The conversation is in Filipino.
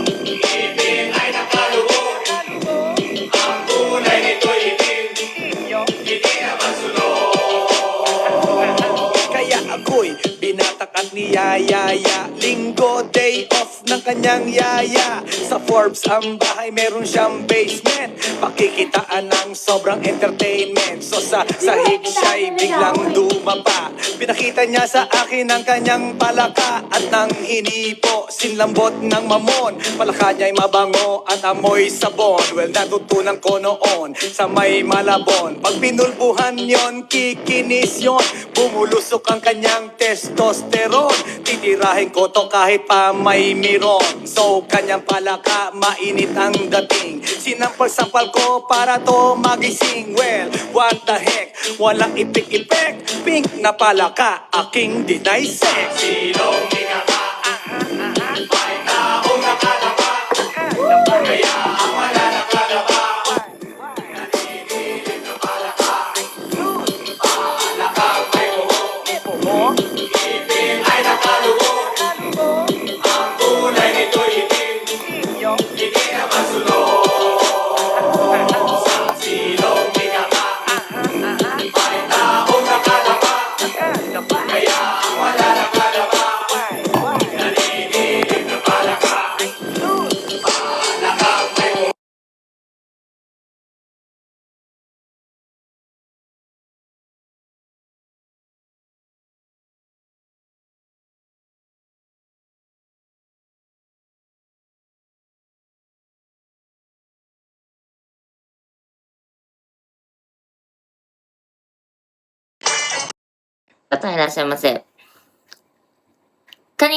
Ngipin ay nakalubog, ang kulay nito'y itim, hindi naman sunod. Kaya ako'y binatak at niyayaya. Linggo, day off ng kanyang yaya. Sa Forbes ang bahay, meron siyang basement. Pakikitaan ng sobrang entertainment. So sa sahig siya'y biglang dumapa. Pinakita niya sa akin ang kanyang palaka. At nang hinipo, sinlambot ng mamon. Palaka niya'y mabango at amoy sabon. Well, natutunan ko noon sa may Malabon. Pag pinulbuhan yon, kikinis yon. Bumulusok ang kanyang testosterone. Titirahin ko to kahit pa may miron. So kanyang palaka, mainit ang dating. Sinampal-sampal ko para to magising. Well, what the heck, walang ipik-ipek. Pink na palaka, aking deny sex. Silong ikaka, may taong nakadapa, kaya ang wala nakadapa. Naninilig na palaka, palakang may buhok. Ngipin ay nakalubog, ang kulay nito'y itim, hindi naman sunod. Sa silong ikaka, may taong nakadapa, kaya ang wala nakadapa. Naninilig na palaka, palakang may buhok. Patay na siya, Masep.